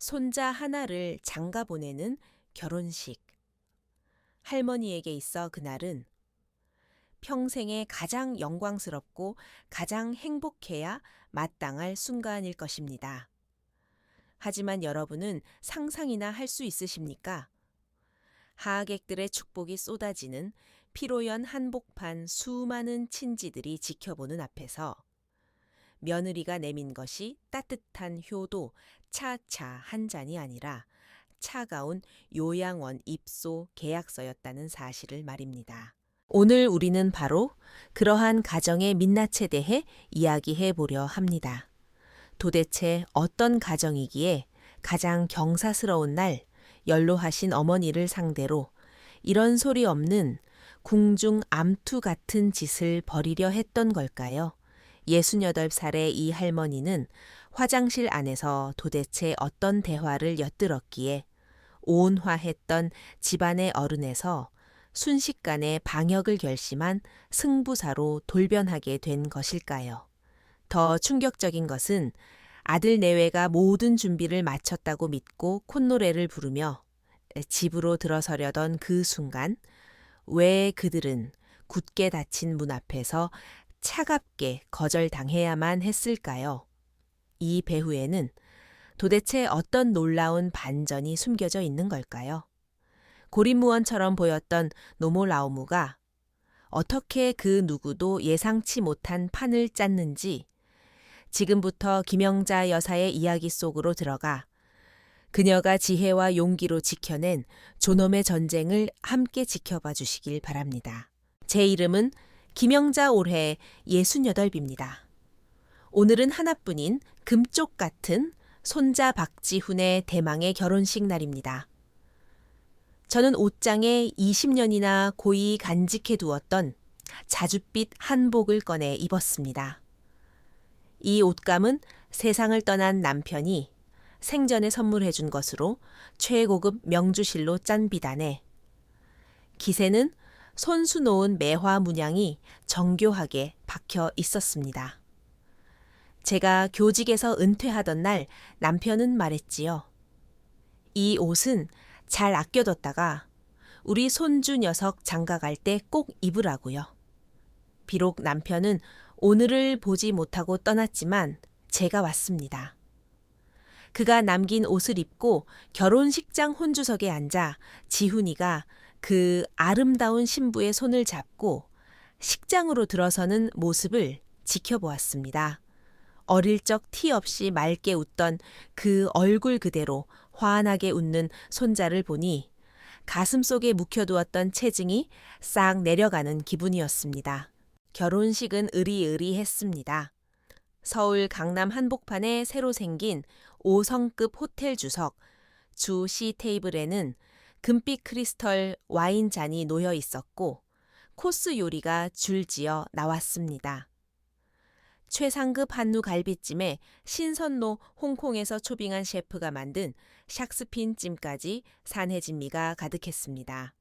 손자 하나를 장가 보내는 결혼식. 할머니에게 있어 그날은 평생에 가장 영광스럽고 가장 행복해야 마땅할 순간일 것입니다. 하지만 여러분은 상상이나 할 수 있으십니까? 하객들의 축복이 쏟아지는 피로연 한복판 수많은 친지들이 지켜보는 앞에서 며느리가 내민 것이 따뜻한 효도 차차 한 잔이 아니라 차가운 요양원 입소 계약서였다는 사실을 말입니다. 오늘 우리는 바로 그러한 가정의 민낯에 대해 이야기해 보려 합니다. 도대체 어떤 가정이기에 가장 경사스러운 날 연로하신 어머니를 상대로 이런 소리 없는 궁중 암투 같은 짓을 벌이려 했던 걸까요? 68살의 이 할머니는 화장실 안에서 도대체 어떤 대화를 엿들었기에 온화했던 집안의 어른에서 순식간에 방역을 결심한 승부사로 돌변하게 된 것일까요? 더 충격적인 것은 아들 내외가 모든 준비를 마쳤다고 믿고 콧노래를 부르며 집으로 들어서려던 그 순간 왜 그들은 굳게 닫힌 문 앞에서 차갑게 거절당해야만 했을까요? 이 배후에는 도대체 어떤 놀라운 반전이 숨겨져 있는 걸까요? 고립무원처럼 보였던 노모라오무가 어떻게 그 누구도 예상치 못한 판을 짰는지 지금부터 김영자 여사의 이야기 속으로 들어가 그녀가 지혜와 용기로 지켜낸 존엄의 전쟁을 함께 지켜봐 주시길 바랍니다. 제 이름은 김영자 올해 68입니다. 오늘은 하나뿐인 금쪽 같은 손자 박지훈의 대망의 결혼식 날입니다. 저는 옷장에 20년이나 고이 간직해 두었던 자줏빛 한복을 꺼내 입었습니다. 이 옷감은 세상을 떠난 남편이 생전에 선물해 준 것으로 최고급 명주실로 짠 비단에 기세는 손수 놓은 매화 문양이 정교하게 박혀 있었습니다. 제가 교직에서 은퇴하던 날 남편은 말했지요. 이 옷은 잘 아껴뒀다가 우리 손주 녀석 장가갈 때 꼭 입으라고요. 비록 남편은 오늘을 보지 못하고 떠났지만 제가 왔습니다. 그가 남긴 옷을 입고 결혼식장 혼주석에 앉아 지훈이가 그 아름다운 신부의 손을 잡고 식장으로 들어서는 모습을 지켜보았습니다. 어릴 적 티 없이 맑게 웃던 그 얼굴 그대로 환하게 웃는 손자를 보니 가슴속에 묵혀두었던 체증이 싹 내려가는 기분이었습니다. 결혼식은 으리으리했습니다. 서울 강남 한복판에 새로 생긴 5성급 호텔 주석 주 C 테이블에는 금빛 크리스털 와인 잔이 놓여 있었고 코스 요리가 줄지어 나왔습니다. 최상급 한우 갈비찜에 신선로 홍콩에서 초빙한 셰프가 만든 샥스핀 찜까지 산해진미가 가득했습니다.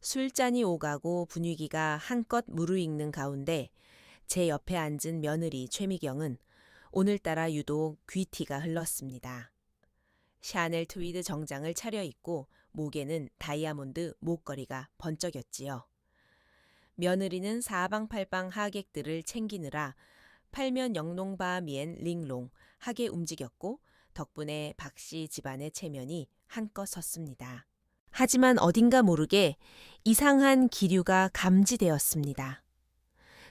술잔이 오가고 분위기가 한껏 무르익는 가운데 제 옆에 앉은 며느리 최미경은 오늘따라 유독 귀티가 흘렀습니다. 샤넬 트위드 정장을 차려입고 목에는 다이아몬드 목걸이가 번쩍였지요. 며느리는 사방팔방 하객들을 챙기느라 팔면 영롱바 미엔 링롱 하게 움직였고 덕분에 박씨 집안의 체면이 한껏 섰습니다. 하지만 어딘가 모르게 이상한 기류가 감지되었습니다.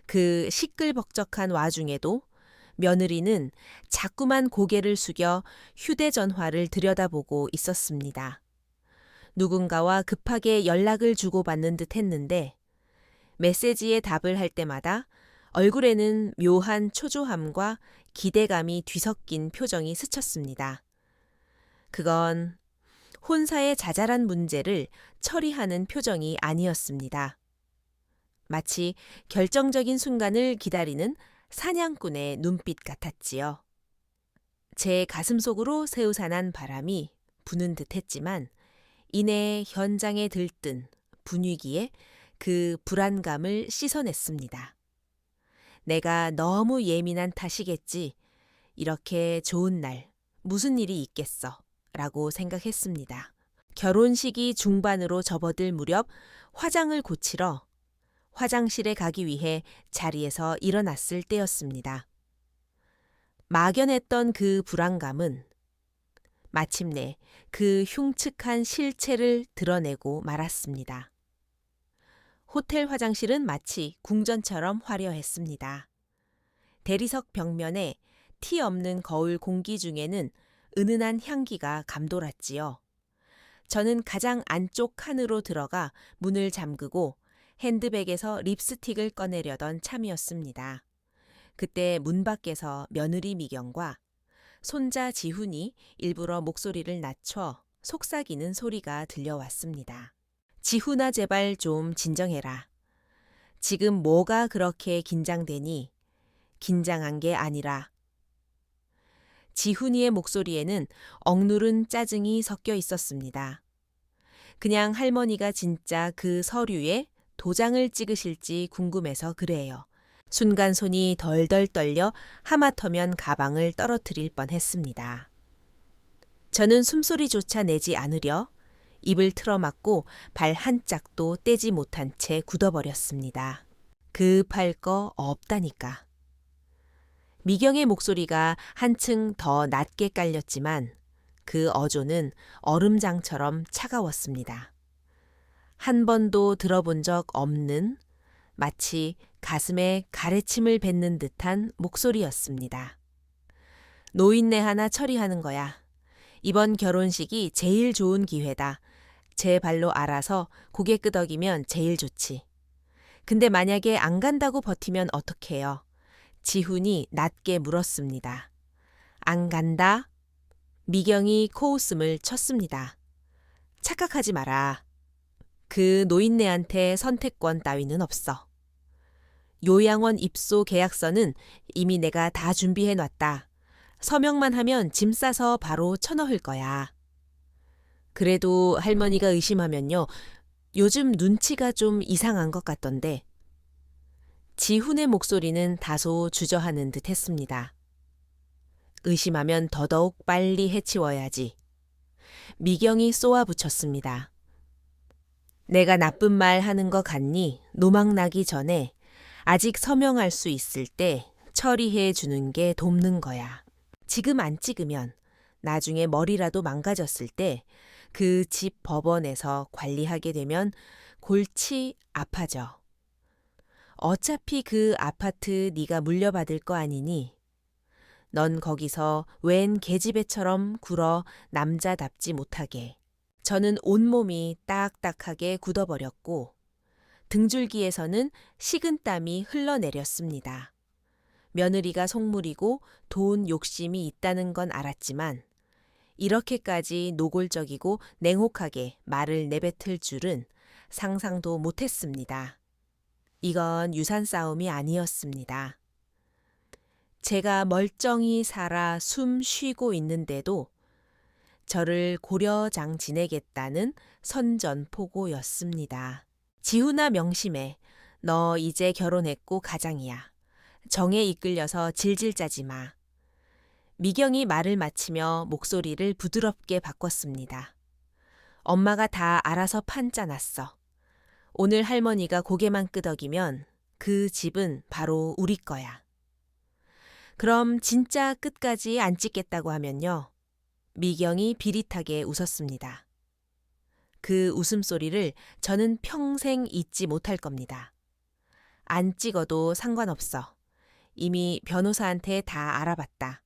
그 시끌벅적한 와중에도 며느리는 자꾸만 고개를 숙여 휴대전화를 들여다보고 있었습니다. 누군가와 급하게 연락을 주고받는 듯 했는데 메시지에 답을 할 때마다 얼굴에는 묘한 초조함과 기대감이 뒤섞인 표정이 스쳤습니다. 그건 혼사의 자잘한 문제를 처리하는 표정이 아니었습니다. 마치 결정적인 순간을 기다리는 사냥꾼의 눈빛 같았지요. 제 가슴속으로 새우산한 바람이 부는 듯했지만 이내 현장에 들뜬 분위기에 그 불안감을 씻어냈습니다. 내가 너무 예민한 탓이겠지. 이렇게 좋은 날 무슨 일이 있겠어. 라고 생각했습니다. 결혼식이 중반으로 접어들 무렵 화장을 고치러 화장실에 가기 위해 자리에서 일어났을 때였습니다. 막연했던 그 불안감은 마침내 그 흉측한 실체를 드러내고 말았습니다. 호텔 화장실은 마치 궁전처럼 화려했습니다. 대리석 벽면에 티 없는 거울 공기 중에는 은은한 향기가 감돌았지요. 저는 가장 안쪽 칸으로 들어가 문을 잠그고 핸드백에서 립스틱을 꺼내려던 참이었습니다. 그때 문 밖에서 며느리 미경과 손자 지훈이 일부러 목소리를 낮춰 속삭이는 소리가 들려왔습니다. 지훈아, 제발 좀 진정해라. 지금 뭐가 그렇게 긴장되니? 긴장한 게 아니라. 지훈이의 목소리에는 억누른 짜증이 섞여 있었습니다. 그냥 할머니가 진짜 그 서류에 도장을 찍으실지 궁금해서 그래요. 순간 손이 덜덜 떨려 하마터면 가방을 떨어뜨릴 뻔했습니다. 저는 숨소리조차 내지 않으려 입을 틀어막고 발 한 짝도 떼지 못한 채 굳어버렸습니다. 급할 거 없다니까. 미경의 목소리가 한층 더 낮게 깔렸지만 그 어조는 얼음장처럼 차가웠습니다. 한 번도 들어본 적 없는 마치 가슴에 가래침을 뱉는 듯한 목소리였습니다. 노인네 하나 처리하는 거야. 이번 결혼식이 제일 좋은 기회다. 제 발로 알아서 고개 끄덕이면 제일 좋지. 근데 만약에 안 간다고 버티면 어떡해요? 지훈이 낮게 물었습니다. 안 간다? 미경이 코웃음을 쳤습니다. 착각하지 마라. 그 노인네한테 선택권 따위는 없어. 요양원 입소 계약서는 이미 내가 다 준비해놨다. 서명만 하면 짐 싸서 바로 쳐넣을 거야. 그래도 할머니가 의심하면요. 요즘 눈치가 좀 이상한 것 같던데. 지훈의 목소리는 다소 주저하는 듯 했습니다. 의심하면 더더욱 빨리 해치워야지. 미경이 쏘아붙였습니다. 내가 나쁜 말 하는 거 같니? 노망나기 전에 아직 서명할 수 있을 때 처리해 주는 게 돕는 거야. 지금 안 찍으면 나중에 머리라도 망가졌을 때 그 집 법원에서 관리하게 되면 골치 아파져. 어차피 그 아파트 네가 물려받을 거 아니니? 넌 거기서 웬 계집애처럼 굴어 남자답지 못하게. 저는 온몸이 딱딱하게 굳어버렸고 등줄기에서는 식은땀이 흘러내렸습니다. 며느리가 속물이고 돈 욕심이 있다는 건 알았지만 이렇게까지 노골적이고 냉혹하게 말을 내뱉을 줄은 상상도 못했습니다. 이건 유산 싸움이 아니었습니다. 제가 멀쩡히 살아 숨 쉬고 있는데도 저를 고려장 지내겠다는 선전포고였습니다. 지훈아, 명심해. 너 이제 결혼했고 가장이야. 정에 이끌려서 질질 짜지 마. 미경이 말을 마치며 목소리를 부드럽게 바꿨습니다. 엄마가 다 알아서 판 짜놨어. 오늘 할머니가 고개만 끄덕이면 그 집은 바로 우리 거야. 그럼 진짜 끝까지 안 찍겠다고 하면요. 미경이 비릿하게 웃었습니다. 그 웃음소리를 저는 평생 잊지 못할 겁니다. 안 찍어도 상관없어. 이미 변호사한테 다 알아봤다.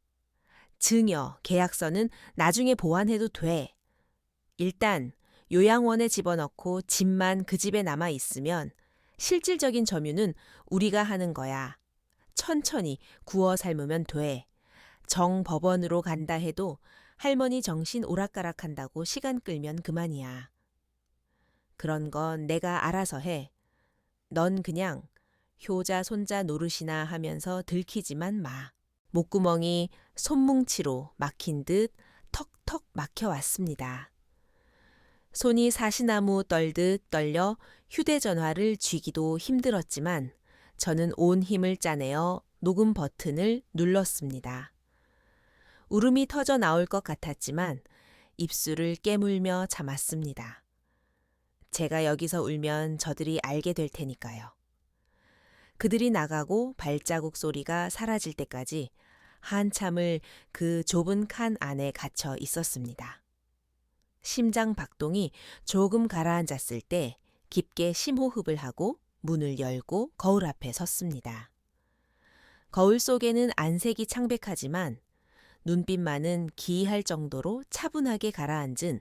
증여, 계약서는 나중에 보완해도 돼. 일단 요양원에 집어넣고 집만 그 집에 남아 있으면 실질적인 점유는 우리가 하는 거야. 천천히 구워 삶으면 돼. 정법원으로 간다 해도 할머니 정신 오락가락한다고 시간 끌면 그만이야. 그런 건 내가 알아서 해. 넌 그냥 효자 손자 노릇이나 하면서 들키지만 마. 목구멍이 손뭉치로 막힌 듯 턱턱 막혀왔습니다. 손이 사시나무 떨듯 떨려 휴대전화를 쥐기도 힘들었지만 저는 온 힘을 짜내어 녹음 버튼을 눌렀습니다. 울음이 터져 나올 것 같았지만 입술을 깨물며 참았습니다. 제가 여기서 울면 저들이 알게 될 테니까요. 그들이 나가고 발자국 소리가 사라질 때까지 한참을 그 좁은 칸 안에 갇혀 있었습니다. 심장 박동이 조금 가라앉았을 때 깊게 심호흡을 하고 문을 열고 거울 앞에 섰습니다. 거울 속에는 안색이 창백하지만 눈빛만은 기이할 정도로 차분하게 가라앉은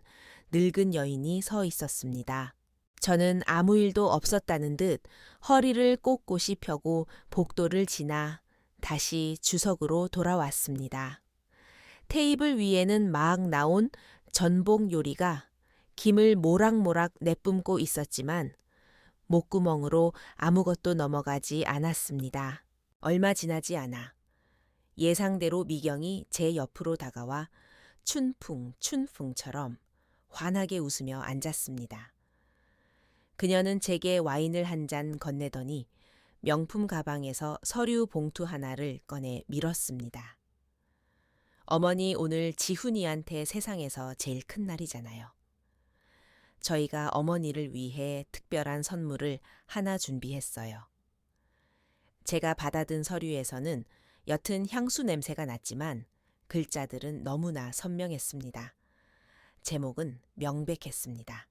늙은 여인이 서 있었습니다. 저는 아무 일도 없었다는 듯 허리를 꼿꼿이 펴고 복도를 지나 다시 주석으로 돌아왔습니다. 테이블 위에는 막 나온 전복 요리가 김을 모락모락 내뿜고 있었지만 목구멍으로 아무것도 넘어가지 않았습니다. 얼마 지나지 않아 예상대로 미경이 제 옆으로 다가와 춘풍처럼 환하게 웃으며 앉았습니다. 그녀는 제게 와인을 한 잔 건네더니 명품 가방에서 서류 봉투 하나를 꺼내 밀었습니다. 어머니 오늘 지훈이한테 세상에서 제일 큰 날이잖아요. 저희가 어머니를 위해 특별한 선물을 하나 준비했어요. 제가 받아든 서류에서는 옅은 향수 냄새가 났지만 글자들은 너무나 선명했습니다. 제목은 명백했습니다.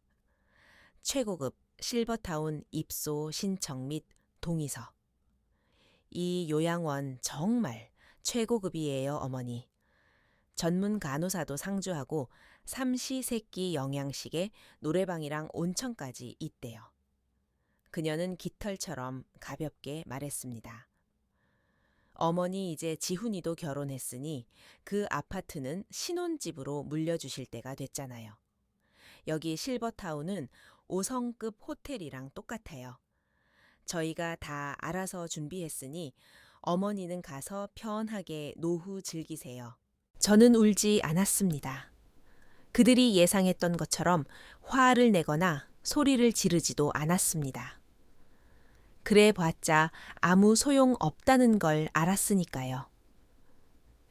최고급 실버타운 입소 신청 및 동의서. 이 요양원 정말 최고급이에요, 어머니. 전문 간호사도 상주하고 삼시세끼 영양식에 노래방이랑 온천까지 있대요. 그녀는 깃털처럼 가볍게 말했습니다. 어머니 이제 지훈이도 결혼했으니 그 아파트는 신혼집으로 물려주실 때가 됐잖아요. 여기 실버타운은 5성급 호텔이랑 똑같아요. 저희가 다 알아서 준비했으니 어머니는 가서 편하게 노후 즐기세요. 저는 울지 않았습니다. 그들이 예상했던 것처럼 화를 내거나 소리를 지르지도 않았습니다. 그래 봤자 아무 소용 없다는 걸 알았으니까요.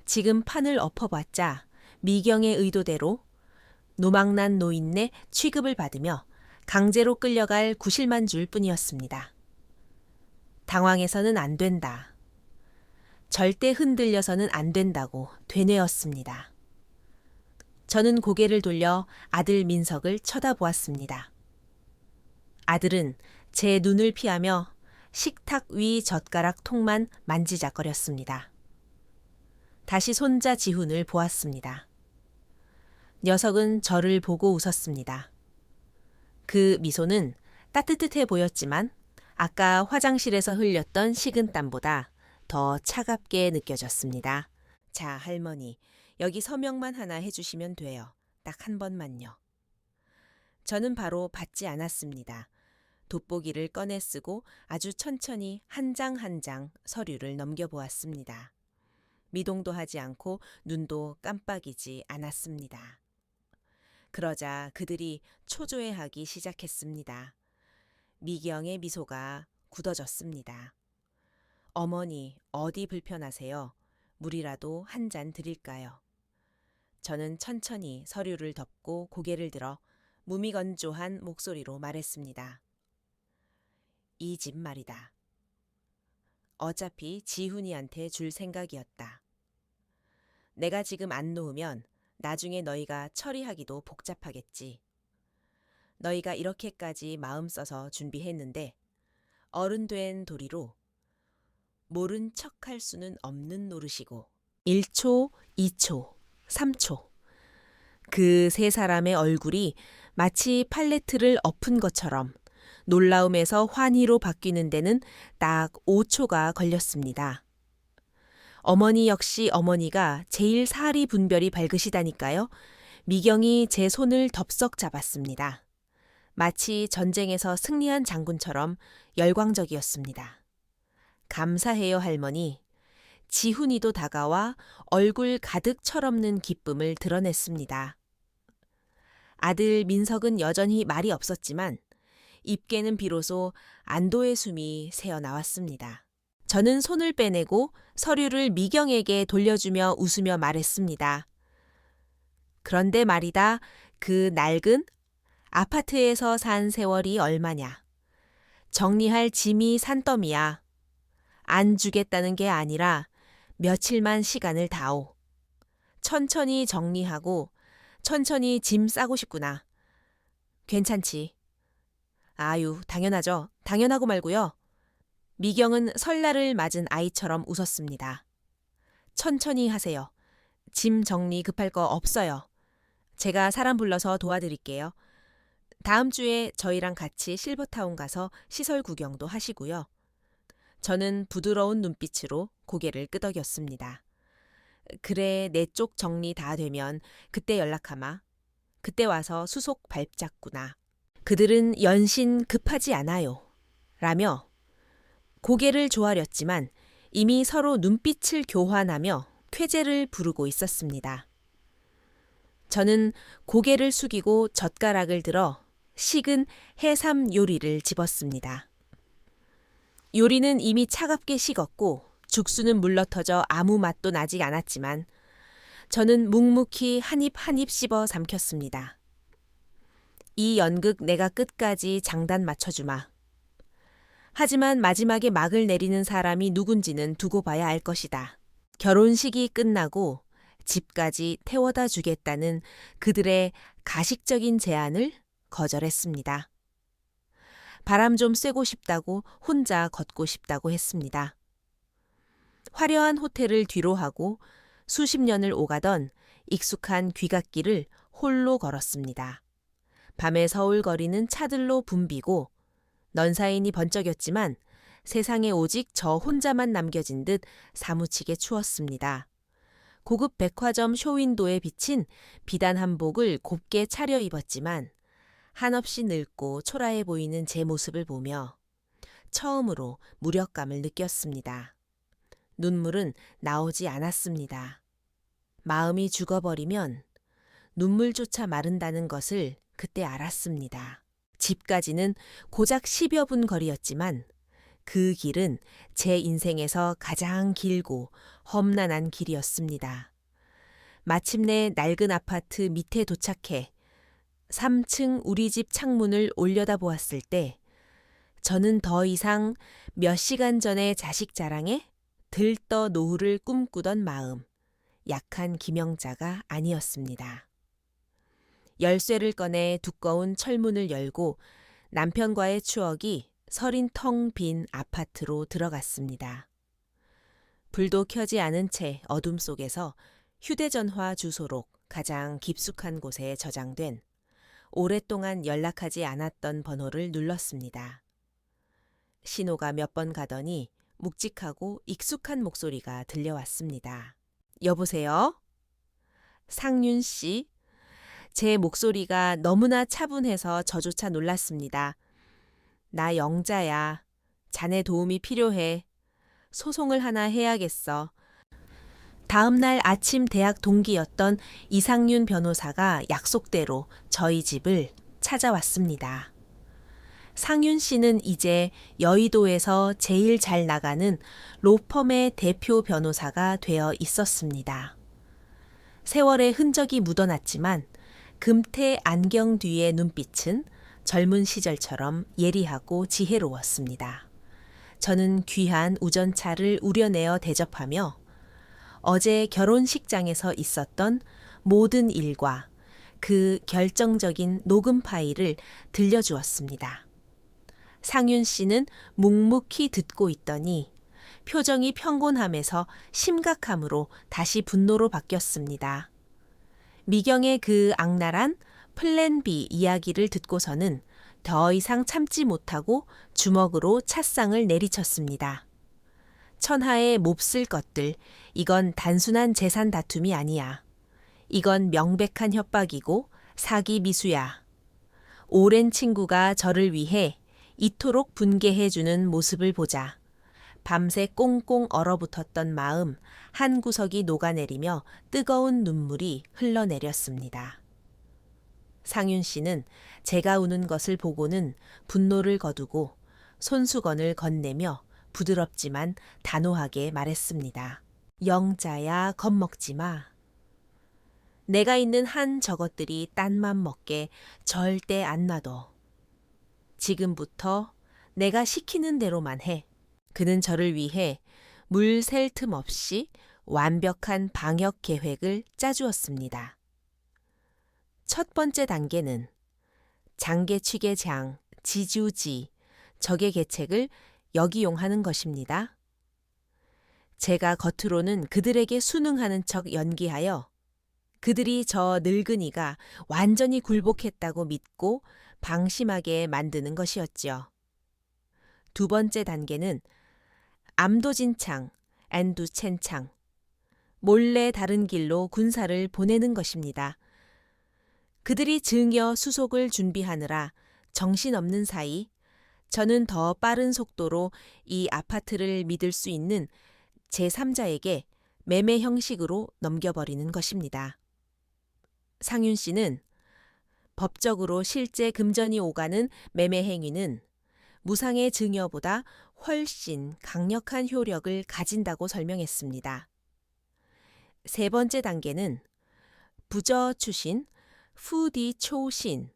지금 판을 엎어봤자 미경의 의도대로 노망난 노인네 취급을 받으며 강제로 끌려갈 구실만 줄 뿐이었습니다. 당황해서는 안 된다. 절대 흔들려서는 안 된다고 되뇌었습니다. 저는 고개를 돌려 아들 민석을 쳐다보았습니다. 아들은 제 눈을 피하며 식탁 위 젓가락 통만 만지작거렸습니다. 다시 손자 지훈을 보았습니다. 녀석은 저를 보고 웃었습니다. 그 미소는 따뜻해 보였지만 아까 화장실에서 흘렸던 식은땀보다 더 차갑게 느껴졌습니다. 자, 할머니, 여기 서명만 하나 해주시면 돼요. 딱 한 번만요. 저는 바로 받지 않았습니다. 돋보기를 꺼내 쓰고 아주 천천히 한 장 한 장 서류를 넘겨보았습니다. 미동도 하지 않고 눈도 깜빡이지 않았습니다. 그러자 그들이 초조해하기 시작했습니다. 미경의 미소가 굳어졌습니다. 어머니, 어디 불편하세요? 물이라도 한 잔 드릴까요? 저는 천천히 서류를 덮고 고개를 들어 무미건조한 목소리로 말했습니다. 이 집 말이다. 어차피 지훈이한테 줄 생각이었다. 내가 지금 안 놓으면 나중에 너희가 처리하기도 복잡하겠지. 너희가 이렇게까지 마음 써서 준비했는데 어른 된 도리로 모른 척할 수는 없는 노릇이고 1초, 2초, 3초. 그 세 사람의 얼굴이 마치 팔레트를 엎은 것처럼 놀라움에서 환희로 바뀌는 데는 딱 5초가 걸렸습니다. 어머니 역시 어머니가 제일 사리 분별이 밝으시다니까요. 미경이 제 손을 덥석 잡았습니다. 마치 전쟁에서 승리한 장군처럼 열광적이었습니다. 감사해요, 할머니. 지훈이도 다가와 얼굴 가득 철없는 기쁨을 드러냈습니다. 아들 민석은 여전히 말이 없었지만 입계는 비로소 안도의 숨이 새어나왔습니다. 저는 손을 빼내고 서류를 미경에게 돌려주며 웃으며 말했습니다. 그런데 말이다, 그 낡은 아파트에서 산 세월이 얼마냐. 정리할 짐이 산더미야. 안 주겠다는 게 아니라 며칠만 시간을 다오. 천천히 정리하고 천천히 짐 싸고 싶구나. 괜찮지. 아유, 당연하죠. 당연하고 말고요. 미경은 설날을 맞은 아이처럼 웃었습니다. 천천히 하세요. 짐 정리 급할 거 없어요. 제가 사람 불러서 도와드릴게요. 다음 주에 저희랑 같이 실버타운 가서 시설 구경도 하시고요. 저는 부드러운 눈빛으로 고개를 끄덕였습니다. 그래, 내 쪽 정리 다 되면 그때 연락하마. 그때 와서 수속 밟자꾸나. 그들은 연신 급하지 않아요. 라며 고개를 조아렸지만 이미 서로 눈빛을 교환하며 쾌재를 부르고 있었습니다. 저는 고개를 숙이고 젓가락을 들어 식은 해삼 요리를 집었습니다. 요리는 이미 차갑게 식었고 죽수는 물러터져 아무 맛도 나지 않았지만 저는 묵묵히 한 입 한 입 씹어 삼켰습니다. 이 연극 내가 끝까지 장단 맞춰주마. 하지만 마지막에 막을 내리는 사람이 누군지는 두고 봐야 알 것이다. 결혼식이 끝나고 집까지 태워다 주겠다는 그들의 가식적인 제안을 거절했습니다. 바람 좀 쐬고 싶다고 혼자 걷고 싶다고 했습니다. 화려한 호텔을 뒤로하고 수십 년을 오가던 익숙한 귀갓길을 홀로 걸었습니다. 밤에 서울거리는 차들로 붐비고 넌사인이 번쩍였지만 세상에 오직 저 혼자만 남겨진 듯 사무치게 추웠습니다. 고급 백화점 쇼윈도에 비친 비단 한복을 곱게 차려 입었지만 한없이 늙고 초라해 보이는 제 모습을 보며 처음으로 무력감을 느꼈습니다. 눈물은 나오지 않았습니다. 마음이 죽어버리면 눈물조차 마른다는 것을 그때 알았습니다. 집까지는 고작 10여 분 거리였지만 그 길은 제 인생에서 가장 길고 험난한 길이었습니다. 마침내 낡은 아파트 밑에 도착해 3층 우리 집 창문을 올려다 보았을 때 저는 더 이상 몇 시간 전에 자식 자랑에 들떠 노후를 꿈꾸던 마음, 약한 김영자가 아니었습니다. 열쇠를 꺼내 두꺼운 철문을 열고 남편과의 추억이 서린 텅 빈 아파트로 들어갔습니다. 불도 켜지 않은 채 어둠 속에서 휴대전화 주소록 가장 깊숙한 곳에 저장된 오랫동안 연락하지 않았던 번호를 눌렀습니다. 신호가 몇 번 가더니 묵직하고 익숙한 목소리가 들려왔습니다. 여보세요? 상윤 씨? 제 목소리가 너무나 차분해서 저조차 놀랐습니다. 나 영자야. 자네 도움이 필요해. 소송을 하나 해야겠어. 다음 날 아침 대학 동기였던 이상윤 변호사가 약속대로 저희 집을 찾아왔습니다. 상윤 씨는 이제 여의도에서 제일 잘 나가는 로펌의 대표 변호사가 되어 있었습니다. 세월의 흔적이 묻어났지만 금태 안경 뒤의 눈빛은 젊은 시절처럼 예리하고 지혜로웠습니다. 저는 귀한 우전차를 우려내어 대접하며 어제 결혼식장에서 있었던 모든 일과 그 결정적인 녹음 파일을 들려주었습니다. 상윤 씨는 묵묵히 듣고 있더니 표정이 평온함에서 심각함으로 다시 분노로 바뀌었습니다. 미경의 그 악랄한 플랜 B 이야기를 듣고서는 더 이상 참지 못하고 주먹으로 찻상을 내리쳤습니다. 천하에 몹쓸 것들, 이건 단순한 재산 다툼이 아니야. 이건 명백한 협박이고 사기 미수야. 오랜 친구가 저를 위해 이토록 분개해주는 모습을 보자. 밤새 꽁꽁 얼어붙었던 마음 한 구석이 녹아내리며 뜨거운 눈물이 흘러내렸습니다. 상윤 씨는 제가 우는 것을 보고는 분노를 거두고 손수건을 건네며 부드럽지만 단호하게 말했습니다. 영자야, 겁먹지 마. 내가 있는 한 저것들이 딴맘 먹게 절대 안 놔둬. 지금부터 내가 시키는 대로만 해. 그는 저를 위해 물 셀 틈 없이 완벽한 방역 계획을 짜주었습니다. 첫 번째 단계는 장개취계 장, 지주지, 적의 계책을 역이용하는 것입니다. 제가 겉으로는 그들에게 순응하는 척 연기하여 그들이 저 늙은이가 완전히 굴복했다고 믿고 방심하게 만드는 것이었지요. 두 번째 단계는 암도진창, 앤두첸창, 몰래 다른 길로 군사를 보내는 것입니다. 그들이 증여 수속을 준비하느라 정신없는 사이 저는 더 빠른 속도로 이 아파트를 믿을 수 있는 제3자에게 매매 형식으로 넘겨버리는 것입니다. 상윤 씨는 법적으로 실제 금전이 오가는 매매 행위는 무상의 증여보다 훨씬 강력한 효력을 가진다고 설명했습니다. 세 번째 단계는 부저 추신, 푸디 초신,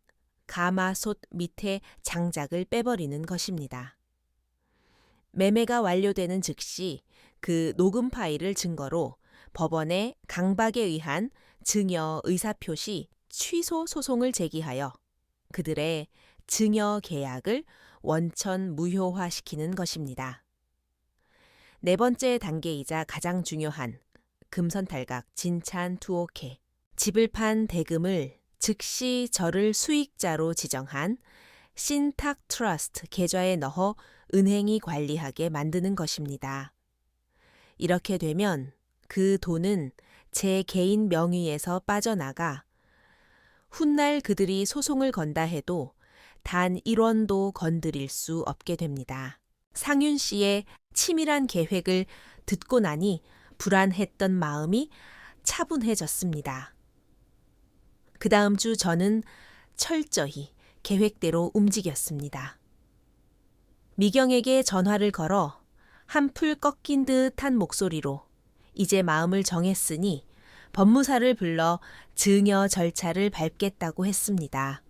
가마솥 밑에 장작을 빼버리는 것입니다. 매매가 완료되는 즉시 그 녹음 파일을 증거로 법원에 강박에 의한 증여 의사표시 취소 소송을 제기하여 그들의 증여 계약을 원천 무효화시키는 것입니다. 네 번째 단계이자 가장 중요한 금선탈각 진찬 투옥해 집을 판 대금을 즉시 저를 수익자로 지정한 신탁 트러스트 계좌에 넣어 은행이 관리하게 만드는 것입니다. 이렇게 되면 그 돈은 제 개인 명의에서 빠져나가 훗날 그들이 소송을 건다 해도 단 1원도 건드릴 수 없게 됩니다. 상윤 씨의 치밀한 계획을 듣고 나니 불안했던 마음이 차분해졌습니다. 그 다음 주 저는 철저히 계획대로 움직였습니다. 미경에게 전화를 걸어 한풀 꺾인 듯한 목소리로 이제 마음을 정했으니 법무사를 불러 증여 절차를 밟겠다고 했습니다.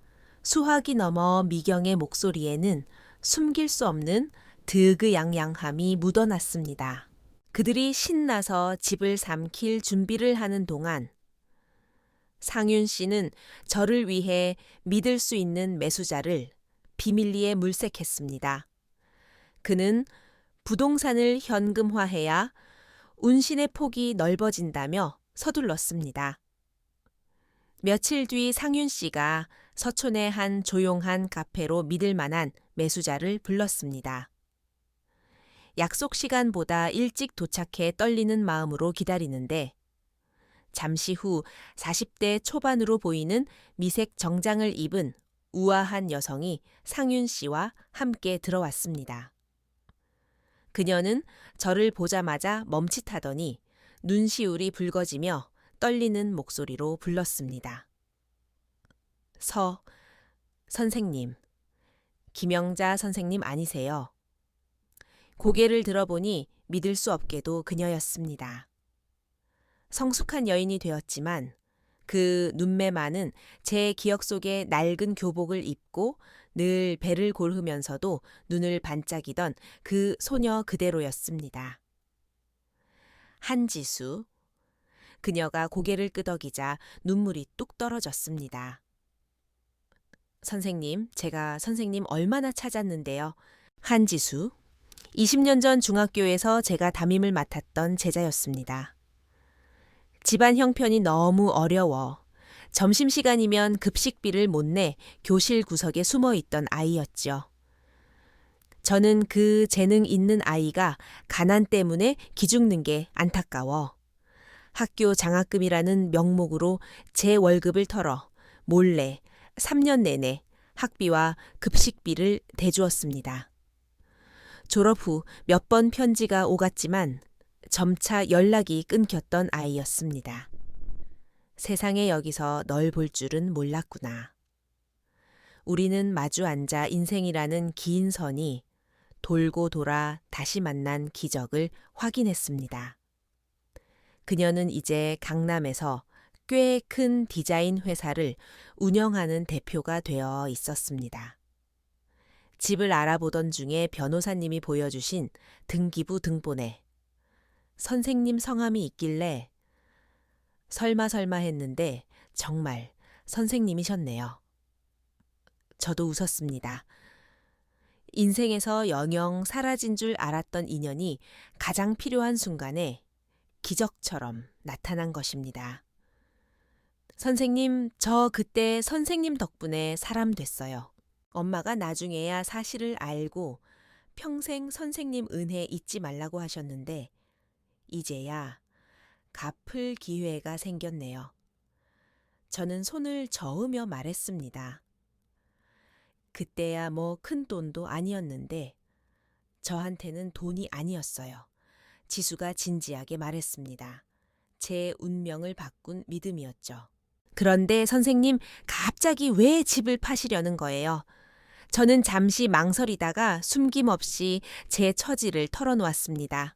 수화기 넘어 미경의 목소리에는 숨길 수 없는 득의양양함이 묻어났습니다. 그들이 신나서 집을 삼킬 준비를 하는 동안 상윤 씨는 저를 위해 믿을 수 있는 매수자를 비밀리에 물색했습니다. 그는 부동산을 현금화해야 운신의 폭이 넓어진다며 서둘렀습니다. 며칠 뒤 상윤 씨가 서촌의 한 조용한 카페로 믿을 만한 매수자를 불렀습니다. 약속 시간보다 일찍 도착해 떨리는 마음으로 기다리는데 잠시 후 40대 초반으로 보이는 미색 정장을 입은 우아한 여성이 상윤 씨와 함께 들어왔습니다. 그녀는 저를 보자마자 멈칫하더니 눈시울이 붉어지며 떨리는 목소리로 불렀습니다. 선생님, 김영자 선생님 아니세요? 고개를 들어보니 믿을 수 없게도 그녀였습니다. 성숙한 여인이 되었지만 그 눈매만은 제 기억 속에 낡은 교복을 입고 늘 배를 골으면서도 눈을 반짝이던 그 소녀 그대로였습니다. 한지수. 그녀가 고개를 끄덕이자 눈물이 뚝 떨어졌습니다. 선생님, 제가 선생님 얼마나 찾았는데요. 한지수. 20년 전 중학교에서 제가 담임을 맡았던 제자였습니다. 집안 형편이 너무 어려워 점심시간이면 급식비를 못 내 교실 구석에 숨어 있던 아이였죠. 저는 그 재능 있는 아이가 가난 때문에 기죽는 게 안타까워 학교 장학금이라는 명목으로 제 월급을 털어 몰래 3년 내내 학비와 급식비를 대주었습니다. 졸업 후 몇 번 편지가 오갔지만 점차 연락이 끊겼던 아이였습니다. 세상에 여기서 널 볼 줄은 몰랐구나. 우리는 마주 앉아 인생이라는 긴 선이 돌고 돌아 다시 만난 기적을 확인했습니다. 그녀는 이제 강남에서 꽤 큰 디자인 회사를 운영하는 대표가 되어 있었습니다. 집을 알아보던 중에 변호사님이 보여주신 등기부 등본에 선생님 성함이 있길래 설마 했는데 정말 선생님이셨네요. 저도 웃었습니다. 인생에서 영영 사라진 줄 알았던 인연이 가장 필요한 순간에 기적처럼 나타난 것입니다. 선생님, 저 그때 선생님 덕분에 사람 됐어요. 엄마가 나중에야 사실을 알고 평생 선생님 은혜 잊지 말라고 하셨는데 이제야 갚을 기회가 생겼네요. 저는 손을 저으며 말했습니다. 그때야 뭐 큰 돈도 아니었는데 저한테는 돈이 아니었어요. 지수가 진지하게 말했습니다. 제 운명을 바꾼 믿음이었죠. 그런데 선생님, 갑자기 왜 집을 파시려는 거예요? 저는 잠시 망설이다가 숨김없이 제 처지를 털어놓았습니다.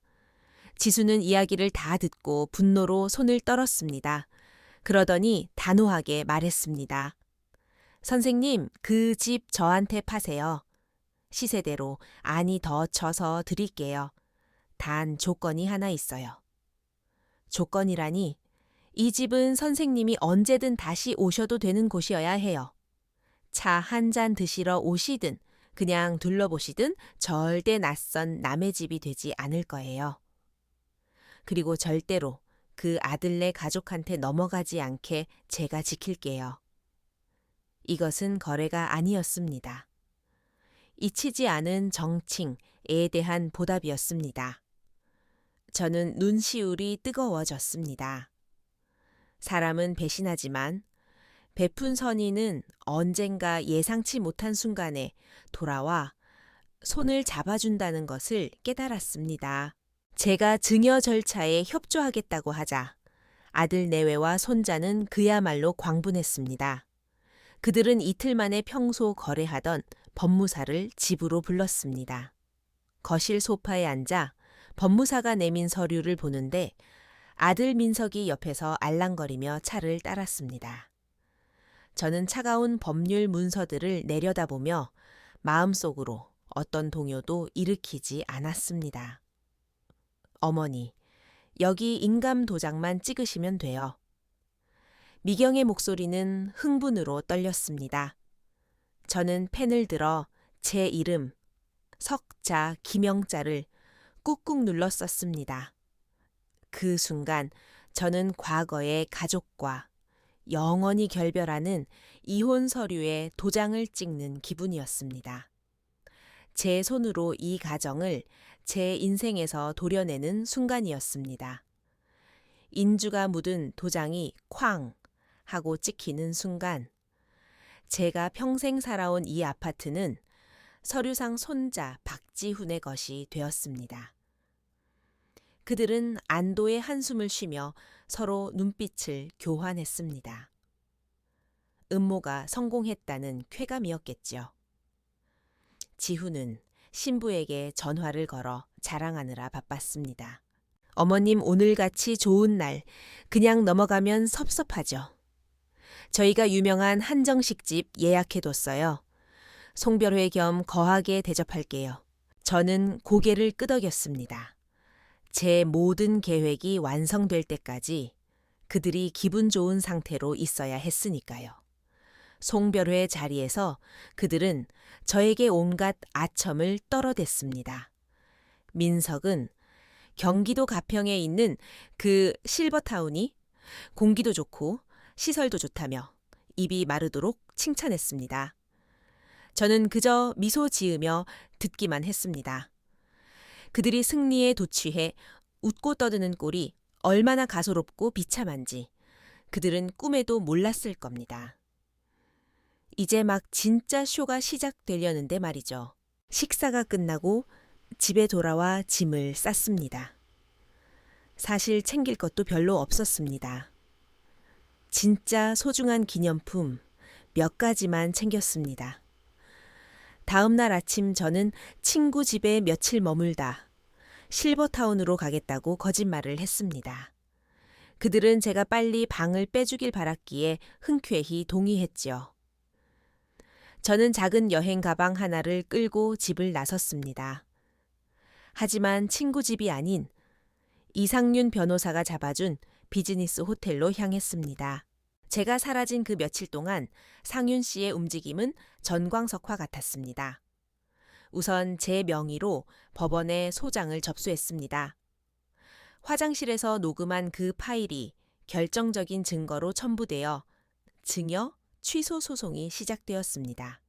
지수는 이야기를 다 듣고 분노로 손을 떨었습니다. 그러더니 단호하게 말했습니다. 선생님, 그 집 저한테 파세요. 시세대로 안이 더 쳐서 드릴게요. 단 조건이 하나 있어요. 조건이라니, 이 집은 선생님이 언제든 다시 오셔도 되는 곳이어야 해요. 차 한 잔 드시러 오시든 그냥 둘러보시든 절대 낯선 남의 집이 되지 않을 거예요. 그리고 절대로 그 아들네 가족한테 넘어가지 않게 제가 지킬게요. 이것은 거래가 아니었습니다. 잊히지 않은 정칭에 대한 보답이었습니다. 저는 눈시울이 뜨거워졌습니다. 사람은 배신하지만 베푼 선의는 언젠가 예상치 못한 순간에 돌아와 손을 잡아준다는 것을 깨달았습니다. 제가 증여 절차에 협조하겠다고 하자 아들 내외와 손자는 그야말로 광분했습니다. 그들은 이틀 만에 평소 거래하던 법무사를 집으로 불렀습니다. 거실 소파에 앉아 법무사가 내민 서류를 보는데 아들 민석이 옆에서 알랑거리며 차를 따랐습니다. 저는 차가운 법률 문서들을 내려다보며 마음속으로 어떤 동요도 일으키지 않았습니다. 어머니, 여기 인감 도장만 찍으시면 돼요. 미경의 목소리는 흥분으로 떨렸습니다. 저는 펜을 들어 제 이름, 석자, 김영자를 꾹꾹 눌러 썼습니다. 그 순간 저는 과거의 가족과 영원히 결별하는 이혼 서류에 도장을 찍는 기분이었습니다. 제 손으로 이 가정을 제 인생에서 도려내는 순간이었습니다. 인주가 묻은 도장이 쾅 하고 찍히는 순간 제가 평생 살아온 이 아파트는 서류상 손자 박지훈의 것이 되었습니다. 그들은 안도의 한숨을 쉬며 서로 눈빛을 교환했습니다. 음모가 성공했다는 쾌감이었겠죠. 지훈은 신부에게 전화를 걸어 자랑하느라 바빴습니다. 어머님, 오늘같이 좋은 날 그냥 넘어가면 섭섭하죠. 저희가 유명한 한정식집 예약해뒀어요. 송별회 겸 거하게 대접할게요. 저는 고개를 끄덕였습니다. 제 모든 계획이 완성될 때까지 그들이 기분 좋은 상태로 있어야 했으니까요. 송별회 자리에서 그들은 저에게 온갖 아첨을 떨어댔습니다. 민석은 경기도 가평에 있는 그 실버타운이 공기도 좋고 시설도 좋다며 입이 마르도록 칭찬했습니다. 저는 그저 미소 지으며 듣기만 했습니다. 그들이 승리에 도취해 웃고 떠드는 꼴이 얼마나 가소롭고 비참한지 그들은 꿈에도 몰랐을 겁니다. 이제 막 진짜 쇼가 시작되려는데 말이죠. 식사가 끝나고 집에 돌아와 짐을 쌌습니다. 사실 챙길 것도 별로 없었습니다. 진짜 소중한 기념품 몇 가지만 챙겼습니다. 다음 날 아침 저는 친구 집에 며칠 머물다 실버타운으로 가겠다고 거짓말을 했습니다. 그들은 제가 빨리 방을 빼주길 바랐기에 흔쾌히 동의했지요. 저는 작은 여행 가방 하나를 끌고 집을 나섰습니다. 하지만 친구 집이 아닌 이상윤 변호사가 잡아준 비즈니스 호텔로 향했습니다. 제가 사라진 그 며칠 동안 상윤 씨의 움직임은 전광석화 같았습니다. 우선 제 명의로 법원에 소장을 접수했습니다. 화장실에서 녹음한 그 파일이 결정적인 증거로 첨부되어 증여, 취소 소송이 시작되었습니다.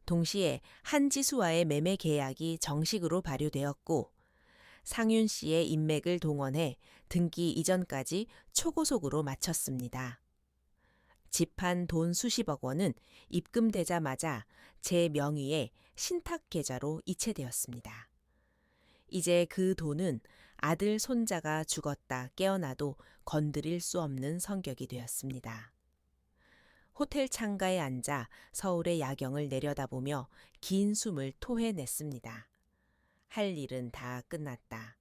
동시에 한지수와의 매매 계약이 정식으로 발효되었고 상윤 씨의 인맥을 동원해 등기 이전까지 초고속으로 마쳤습니다. 집한 돈 수십억 원은 입금되자마자 제 명의의 신탁 계좌로 이체되었습니다. 이제 그 돈은 아들 손자가 죽었다 깨어나도 건드릴 수 없는 성격이 되었습니다. 호텔 창가에 앉아 서울의 야경을 내려다보며 긴 숨을 토해냈습니다. 할 일은 다 끝났다.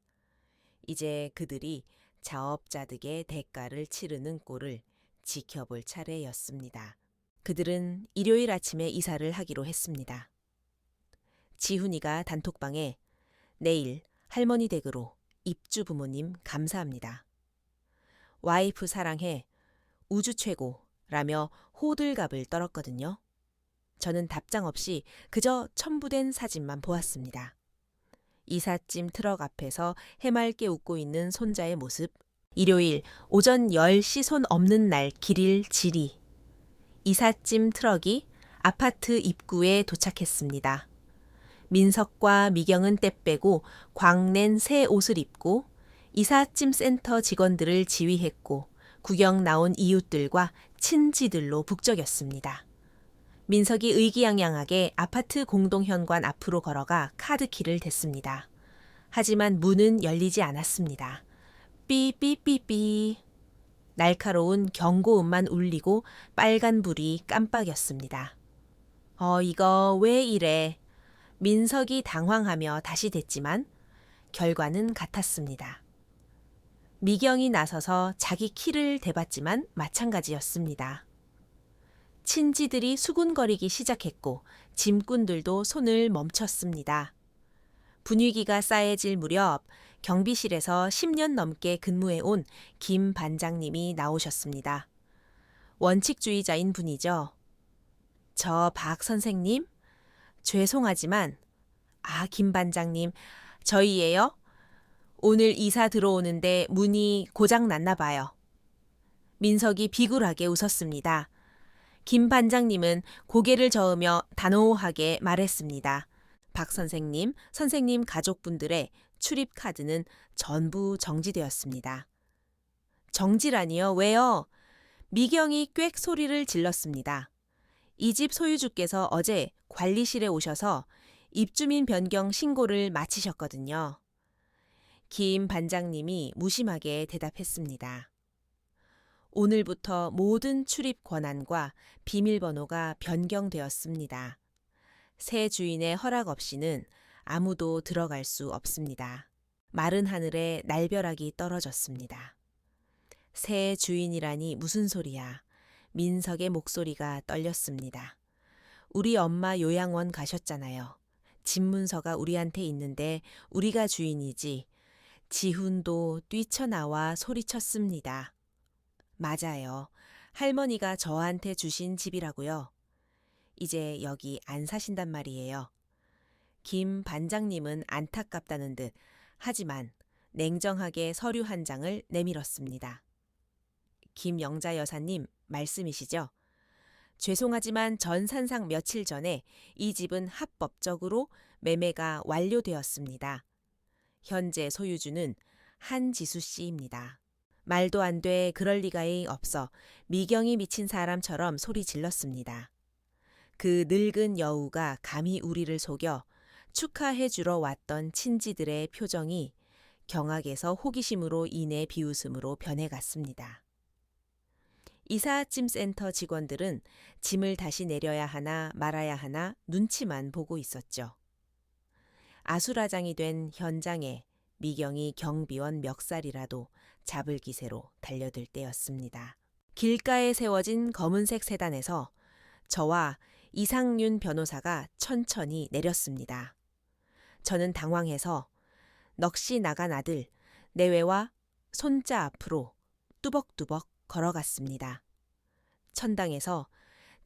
이제 그들이 자업자득의 대가를 치르는 꼴을 지켜볼 차례였습니다. 그들은 일요일 아침에 이사를 하기로 했습니다. 지훈이가 단톡방에 내일 할머니 댁으로 입주 부모님 감사합니다. 와이프 사랑해 우주 최고라며 호들갑을 떨었거든요. 저는 답장 없이 그저 첨부된 사진만 보았습니다. 이삿짐 트럭 앞에서 해맑게 웃고 있는 손자의 모습. 일요일 오전 10시 손 없는 날 길일 지리. 이삿짐 트럭이 아파트 입구에 도착했습니다. 민석과 미경은 때 빼고 광낸 새 옷을 입고 이삿짐 센터 직원들을 지휘했고 구경 나온 이웃들과 친지들로 북적였습니다. 민석이 의기양양하게 아파트 공동현관 앞으로 걸어가 카드키를 댔습니다. 하지만 문은 열리지 않았습니다. 삐삐삐삐. 날카로운 경고음만 울리고 빨간불이 깜빡였습니다. 이거 왜 이래? 민석이 당황하며 다시 댔지만 결과는 같았습니다. 미경이 나서서 자기 키를 대봤지만 마찬가지였습니다. 친지들이 수군거리기 시작했고 짐꾼들도 손을 멈췄습니다. 분위기가 싸해질 무렵 경비실에서 10년 넘게 근무해온 김 반장님이 나오셨습니다. 원칙주의자인 분이죠. 저 박 선생님? 죄송하지만 김 반장님, 저희예요? 오늘 이사 들어오는데 문이 고장 났나 봐요. 민석이 비굴하게 웃었습니다. 김 반장님은 고개를 저으며 단호하게 말했습니다. 박 선생님, 선생님 가족분들의 출입 카드는 전부 정지되었습니다. 정지라니요? 왜요? 미경이 꽥 소리를 질렀습니다. 이 집 소유주께서 어제 관리실에 오셔서 입주민 변경 신고를 마치셨거든요. 김 반장님이 무심하게 대답했습니다. 오늘부터 모든 출입 권한과 비밀번호가 변경되었습니다. 새 주인의 허락 없이는 아무도 들어갈 수 없습니다. 마른 하늘에 날벼락이 떨어졌습니다. 새 주인이라니 무슨 소리야. 민석의 목소리가 떨렸습니다. 우리 엄마 요양원 가셨잖아요. 집 문서가 우리한테 있는데 우리가 주인이지. 지훈도 뛰쳐나와 소리쳤습니다. 맞아요. 할머니가 저한테 주신 집이라고요. 이제 여기 안 사신단 말이에요. 김 반장님은 안타깝다는 듯 하지만 냉정하게 서류 한 장을 내밀었습니다. 김영자 여사님 말씀이시죠? 죄송하지만 전산상 며칠 전에 이 집은 합법적으로 매매가 완료되었습니다. 현재 소유주는 한지수 씨입니다. 말도 안 돼 그럴 리가이 없어 미경이 미친 사람처럼 소리 질렀습니다. 그 늙은 여우가 감히 우리를 속여 축하해 주러 왔던 친지들의 표정이 경악에서 호기심으로 인해 비웃음으로 변해갔습니다. 이삿짐 센터 직원들은 짐을 다시 내려야 하나 말아야 하나 눈치만 보고 있었죠. 아수라장이 된 현장에 미경이 경비원 멱살이라도 잡을 기세로 달려들 때였습니다. 길가에 세워진 검은색 세단에서 저와 이상윤 변호사가 천천히 내렸습니다. 저는 당황해서 넋이 나간 아들 내외와 손자 앞으로 뚜벅뚜벅 걸어갔습니다. 천당에서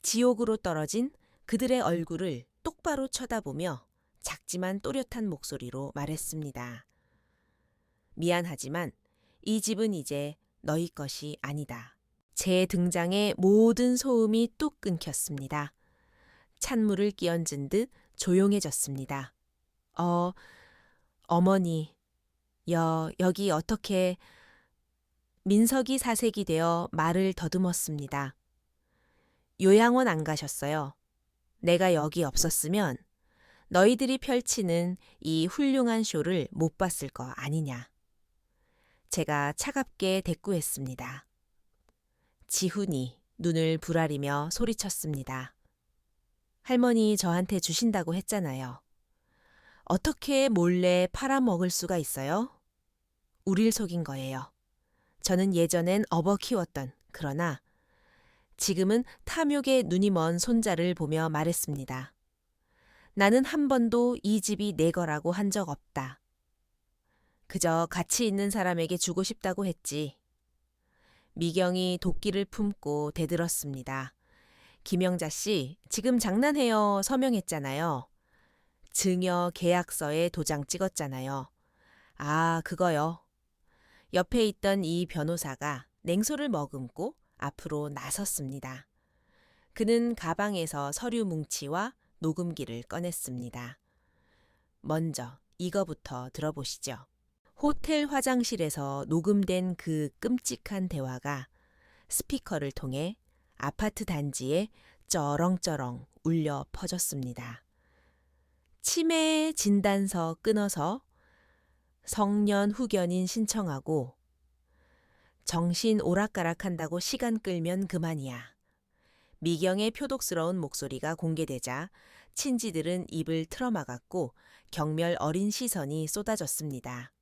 지옥으로 떨어진 그들의 얼굴을 똑바로 쳐다보며 작지만 또렷한 목소리로 말했습니다. 미안하지만 이 집은 이제 너희 것이 아니다. 제 등장에 모든 소음이 뚝 끊겼습니다. 찬물을 끼얹은 듯 조용해졌습니다. 어머니, 여기 어떻게... 민석이 사색이 되어 말을 더듬었습니다. 요양원 안 가셨어요. 내가 여기 없었으면 너희들이 펼치는 이 훌륭한 쇼를 못 봤을 거 아니냐. 제가 차갑게 대꾸했습니다. 지훈이 눈을 부라리며 소리쳤습니다. 할머니 저한테 주신다고 했잖아요. 어떻게 몰래 팔아먹을 수가 있어요? 우릴 속인 거예요. 저는 예전엔 업어 키웠던, 그러나 지금은 탐욕에 눈이 먼 손자를 보며 말했습니다. 나는 한 번도 이 집이 내 거라고 한 적 없다. 그저 가치 있는 사람에게 주고 싶다고 했지. 미경이 도끼를 품고 대들었습니다. 김영자 씨, 지금 장난해요. 서명했잖아요. 증여 계약서에 도장 찍었잖아요. 아, 그거요. 옆에 있던 이 변호사가 냉소를 머금고 앞으로 나섰습니다. 그는 가방에서 서류 뭉치와 녹음기를 꺼냈습니다. 먼저 이거부터 들어보시죠. 호텔 화장실에서 녹음된 그 끔찍한 대화가 스피커를 통해 아파트 단지에 쩌렁쩌렁 울려 퍼졌습니다. 치매 진단서 끊어서 성년 후견인 신청하고 정신 오락가락한다고 시간 끌면 그만이야. 미경의 표독스러운 목소리가 공개되자 친지들은 입을 틀어막았고 경멸 어린 시선이 쏟아졌습니다.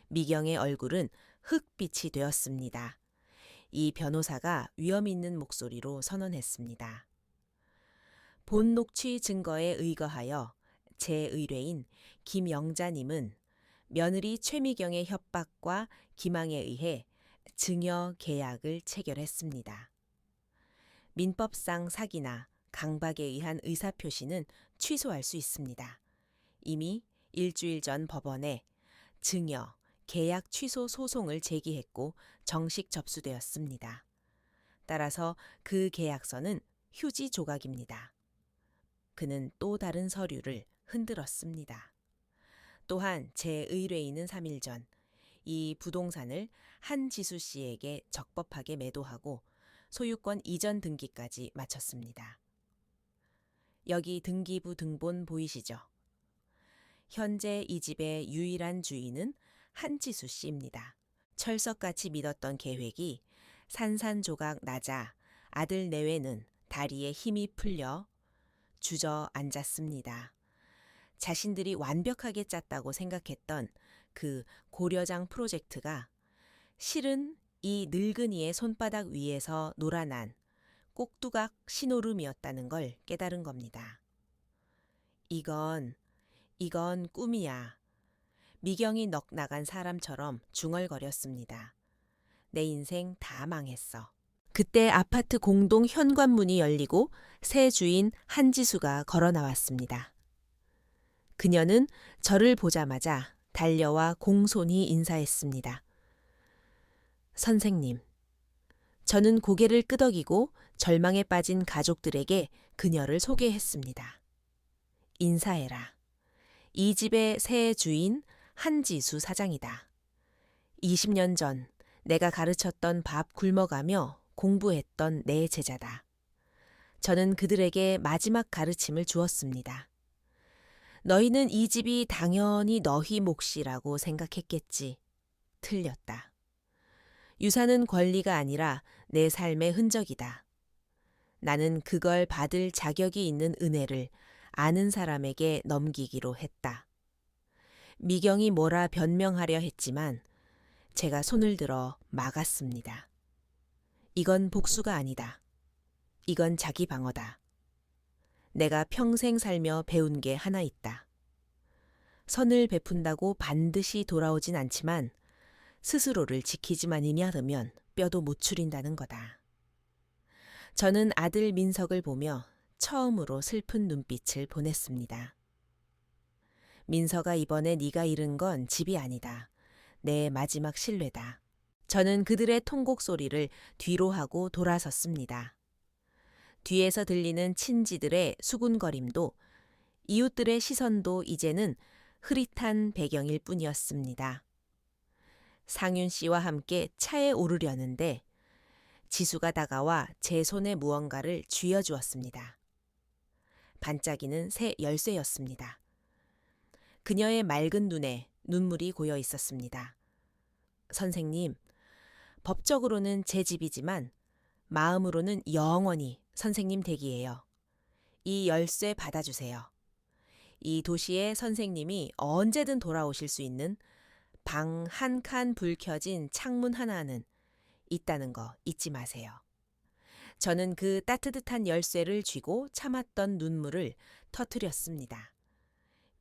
미경의 얼굴은 흑빛이 되었습니다. 이 변호사가 위험 있는 목소리로 선언했습니다. 본 녹취 증거에 의거하여 제 의뢰인 김영자님은 며느리 최미경의 협박과 기망에 의해 증여 계약을 체결했습니다. 민법상 사기나 강박에 의한 의사표시는 취소할 수 있습니다. 이미 일주일 전 법원에 증여, 계약 취소 소송을 제기했고 정식 접수되었습니다. 따라서 그 계약서는 휴지 조각입니다. 그는 또 다른 서류를 흔들었습니다. 또한 제 의뢰인은 3일 전 이 부동산을 한지수 씨에게 적법하게 매도하고 소유권 이전 등기까지 마쳤습니다. 여기 등기부 등본 보이시죠? 현재 이 집의 유일한 주인은 한지수 씨입니다. 철석같이 믿었던 계획이 산산조각 나자 아들 내외는 다리에 힘이 풀려 주저앉았습니다. 자신들이 완벽하게 짰다고 생각했던 그 고려장 프로젝트가 실은 이 늙은이의 손바닥 위에서 놀아난 꼭두각 신호름이었다는 걸 깨달은 겁니다. 이건 꿈이야. 미경이 넋 나간 사람처럼 중얼거렸습니다. 내 인생 다 망했어. 그때 아파트 공동 현관문이 열리고 새 주인 한지수가 걸어 나왔습니다. 그녀는 저를 보자마자 달려와 공손히 인사했습니다. 선생님. 저는 고개를 끄덕이고 절망에 빠진 가족들에게 그녀를 소개했습니다. 인사해라. 이 집의 새 주인 한지수 사장이다. 20년 전 내가 가르쳤던 밥 굶어가며 공부했던 내 제자다. 저는 그들에게 마지막 가르침을 주었습니다. 너희는 이 집이 당연히 너희 몫이라고 생각했겠지. 틀렸다. 유산은 권리가 아니라 내 삶의 흔적이다. 나는 그걸 받을 자격이 있는 은혜를 아는 사람에게 넘기기로 했다. 미경이 뭐라 변명하려 했지만 제가 손을 들어 막았습니다. 이건 복수가 아니다. 이건 자기 방어다. 내가 평생 살며 배운 게 하나 있다. 선을 베푼다고 반드시 돌아오진 않지만 스스로를 지키지만이냐 하면 뼈도 못 추린다는 거다. 저는 아들 민석을 보며 처음으로 슬픈 눈빛을 보냈습니다. 민석아, 이번에 네가 잃은 건 집이 아니다. 내 마지막 신뢰다. 저는 그들의 통곡 소리를 뒤로 하고 돌아섰습니다. 뒤에서 들리는 친지들의 수군거림도 이웃들의 시선도 이제는 흐릿한 배경일 뿐이었습니다. 상윤 씨와 함께 차에 오르려는데 지수가 다가와 제 손에 무언가를 쥐어주었습니다. 반짝이는 새 열쇠였습니다. 그녀의 맑은 눈에 눈물이 고여 있었습니다. 선생님, 법적으로는 제 집이지만 마음으로는 영원히 선생님 댁이에요. 이 열쇠 받아주세요. 이 도시에 선생님이 언제든 돌아오실 수 있는 방 한 칸 불 켜진 창문 하나는 있다는 거 잊지 마세요. 저는 그 따뜻한 열쇠를 쥐고 참았던 눈물을 터뜨렸습니다.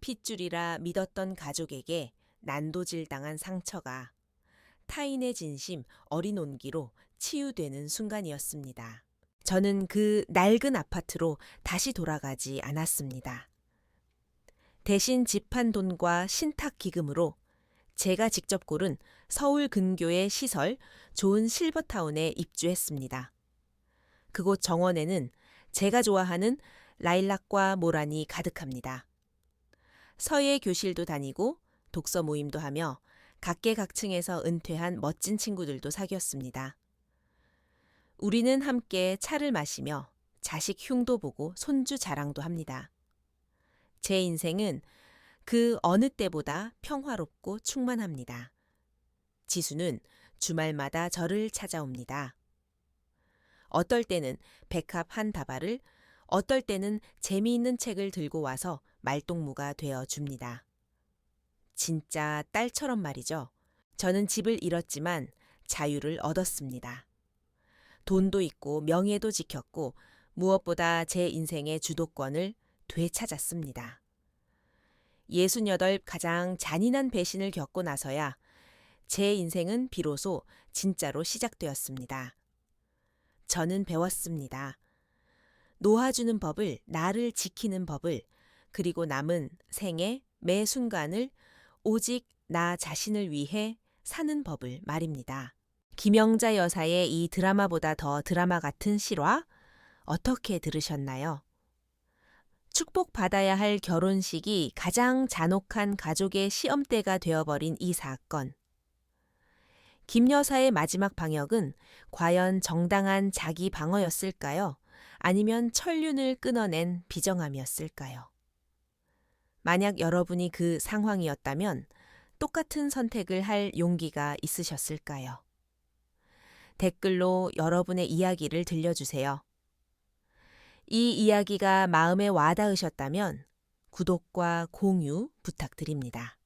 핏줄이라 믿었던 가족에게 난도질당한 상처가 타인의 진심, 어린 온기로 치유되는 순간이었습니다. 저는 그 낡은 아파트로 다시 돌아가지 않았습니다. 대신 집한 돈과 신탁 기금으로 제가 직접 고른 서울 근교의 시설 좋은 실버타운에 입주했습니다. 그곳 정원에는 제가 좋아하는 라일락과 모란이 가득합니다. 서예 교실도 다니고 독서 모임도 하며 각계각층에서 은퇴한 멋진 친구들도 사귀었습니다. 우리는 함께 차를 마시며 자식 흉도 보고 손주 자랑도 합니다. 제 인생은 그 어느 때보다 평화롭고 충만합니다. 지수는 주말마다 저를 찾아옵니다. 어떨 때는 백합 한 다발을, 어떨 때는 재미있는 책을 들고 와서 말동무가 되어 줍니다. 진짜 딸처럼 말이죠. 저는 집을 잃었지만 자유를 얻었습니다. 돈도 있고 명예도 지켰고 무엇보다 제 인생의 주도권을 되찾았습니다. 68 가장 잔인한 배신을 겪고 나서야 제 인생은 비로소 진짜로 시작되었습니다. 저는 배웠습니다. 놓아주는 법을, 나를 지키는 법을, 그리고 남은 생애 매 순간을 오직 나 자신을 위해 사는 법을 말입니다. 김영자 여사의 이 드라마보다 더 드라마 같은 실화 어떻게 들으셨나요? 축복받아야 할 결혼식이 가장 잔혹한 가족의 시험대가 되어버린 이 사건. 김 여사의 마지막 방역은 과연 정당한 자기 방어였을까요? 아니면 천륜을 끊어낸 비정함이었을까요? 만약 여러분이 그 상황이었다면 똑같은 선택을 할 용기가 있으셨을까요? 댓글로 여러분의 이야기를 들려주세요. 이 이야기가 마음에 와닿으셨다면 구독과 공유 부탁드립니다.